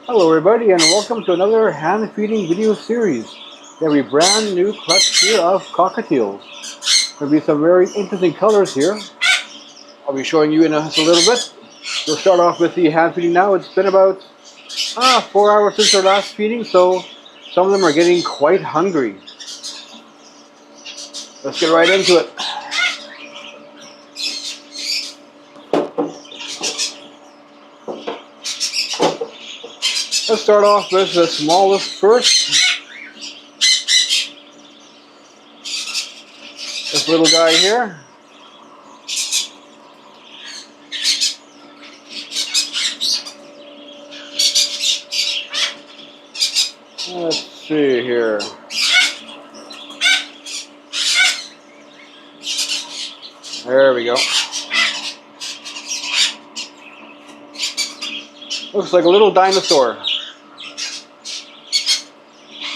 Hello everybody and welcome to another hand feeding video series. We have a brand new clutch here of cockatiels. There'll be some very interesting colors here. I'll be showing you in just a little bit. We'll start off with the hand feeding now. It's been about 4 hours since our last feeding, so some of them are getting quite hungry. Let's get right into it. Let's start off with the smallest first. This little guy here. Let's see here. There we go. Looks like a little dinosaur.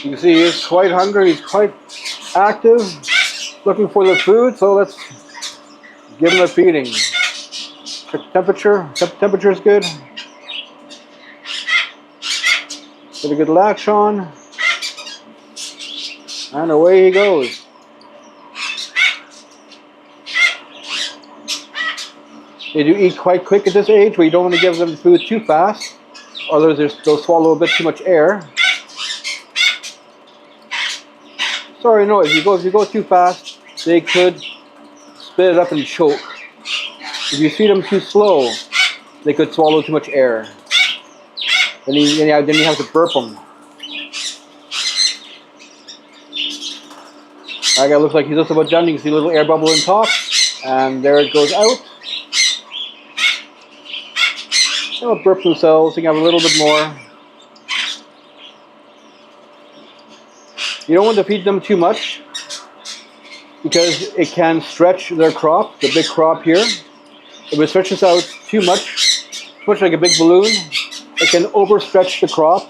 You can see he's quite hungry, he's quite active, looking for the food, so let's give him a feeding. Check temperature is good. Get a good latch on. And away he goes. They do eat quite quick at this age, but you don't want to give them food too fast, otherwise they'll swallow a bit too much air. Sorry, no, if you go too fast, they could spit it up and choke. If you feed them too slow, they could swallow too much air. Then you have to burp them. That guy looks like he's just about done. You can see a little air bubble in top, and there it goes out. They'll burp themselves. You can have a little bit more. You don't want to feed them too much because it can stretch their crop, the big crop here. If it stretches out too much like a big balloon, it can overstretch the crop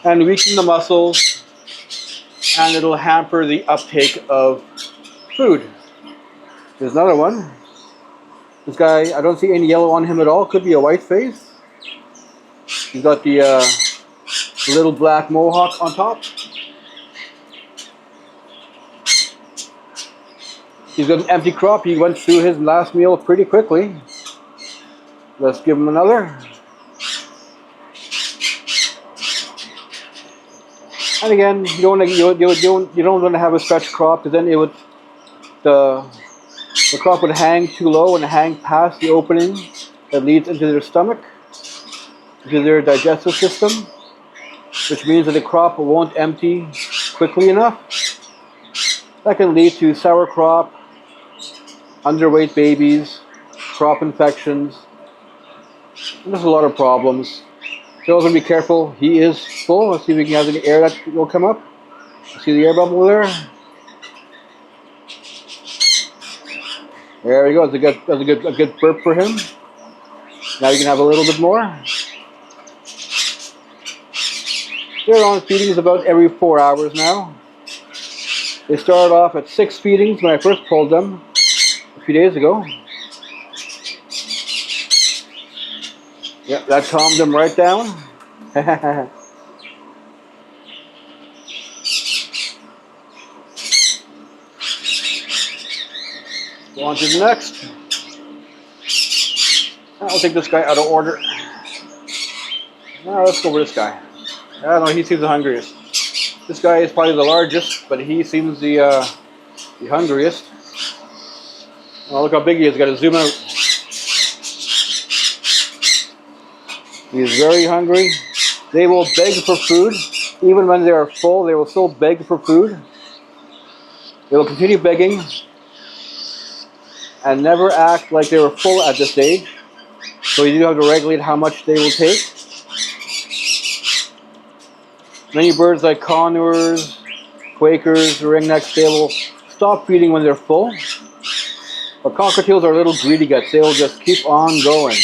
and weaken the muscles, and it'll hamper the uptake of food. There's another one. This guy, I don't see any yellow on him at all. Could be a white face. He's got the little black mohawk on top. He's got an empty crop. He went through his last meal pretty quickly. Let's give him another. And again, you don't want to have a stretched crop, because then the crop would hang too low and hang past the opening that leads into their stomach, into their digestive system, which means that the crop won't empty quickly enough. That can lead to sour crop, underweight babies, crop infections, and there's a lot of problems. So also be careful. He is full. Let's see if we can have any air that will come up. See the air bubble there? There we go. That's a good burp for him. Now you can have a little bit more. They're on feedings about every 4 hours now. They started off at 6 feedings when I first pulled them a few days ago. Yep, that calmed them right down. Go on to the next. I'll take this guy out of order. Now let's go with this guy. I don't know, he seems the hungriest. This guy is probably the largest, but he seems the hungriest. Oh, look how big he is. Got to zoom out. He's very hungry. They will beg for food. Even when they are full, they will still beg for food. They will continue begging and never act like they were full at this stage. So you do have to regulate how much they will take. Many birds like conures, quakers, ringnecks, they will stop feeding when they're full. But cockatiels are little greedy guts. They will just keep on going.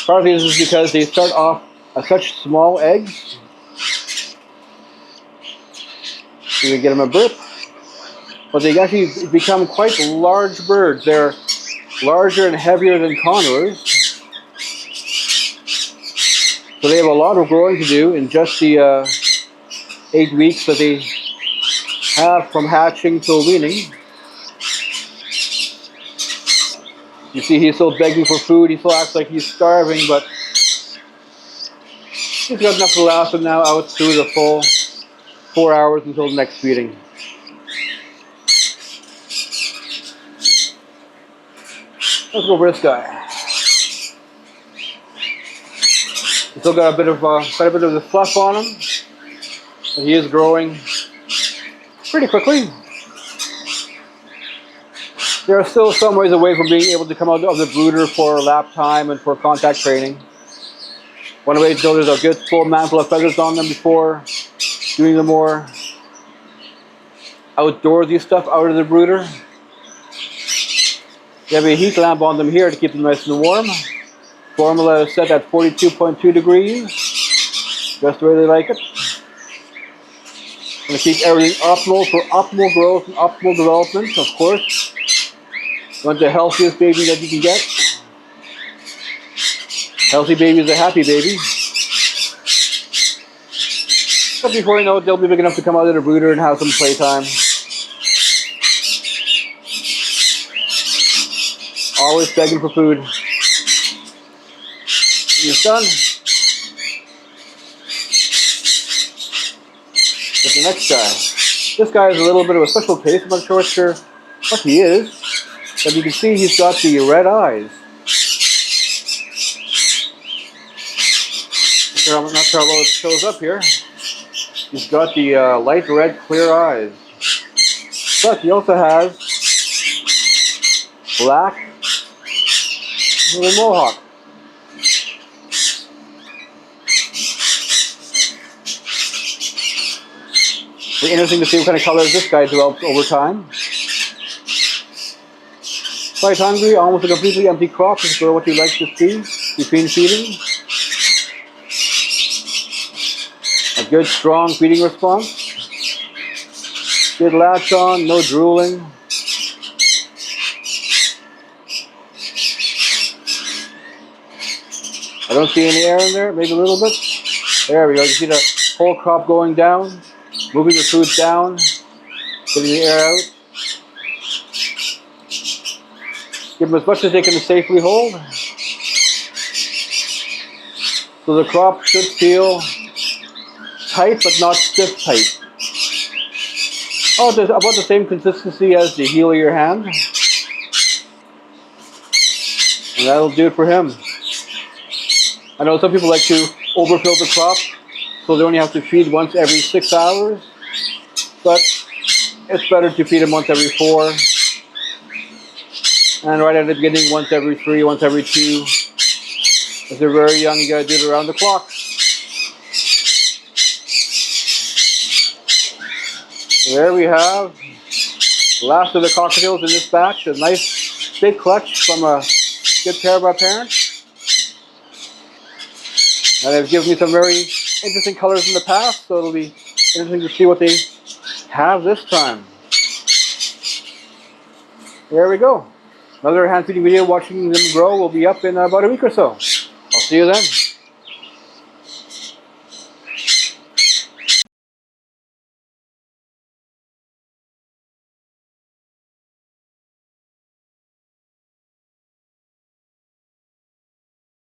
Partly this is because they start off as such small eggs. So we get them a burp. But they actually become quite large birds. They're larger and heavier than conures. So they have a lot of growing to do in just the 8 weeks that they have from hatching till weaning. You see he's still begging for food. He still acts like he's starving, but he's got enough to last him now out through the full 4 hours until the next feeding. Let's go for this guy. He's still got a bit of the fluff on him, but he is growing pretty quickly. They are still some ways away from being able to come out of the brooder for lap time and for contact training. One way to know there's a good full mantle of feathers on them before doing the more outdoorsy stuff out of the brooder. You have a heat lamp on them here to keep them nice and warm. Formula is set at 42.2 degrees, just the way they like it. Going to keep everything optimal for optimal growth and optimal development, of course. You want the healthiest baby that you can get. Healthy baby is a happy baby. But before you know it, they'll be big enough to come out of the brooder and have some playtime. Always begging for food. When he's done, get the next guy. This guy is a little bit of a special case. I'm not sure what he is. But you can see he's got the red eyes. I'm not sure how well it shows up here. He's got the light red clear eyes. But he also has black little mohawk. It'll be interesting to see what kind of colors this guy develops over time. Quite hungry, almost a completely empty crop is for what you like to see between feeding. A good strong feeding response. Good latch on, no drooling. I don't see any air in there, maybe a little bit. There we go, you see the whole crop going down, moving the food down, getting the air out. Give them as much as they can safely hold. So the crop should feel tight but not stiff tight. Oh, it's about the same consistency as the heel of your hand. And that'll do it for him. I know some people like to overfill the crop, so they only have to feed once every 6 hours. But it's better to feed them once every 4. And right at the beginning, once every 3, once every 2. If they're very young, you gotta do it around the clock. So there we have the last of the cockatiels in this batch. A nice big clutch from a good pair of our parents. And they've given me some very interesting colors in the past, so it'll be interesting to see what they have this time. There we go. Another hand feeding video watching them grow will be up in about a week or so. I'll see you then.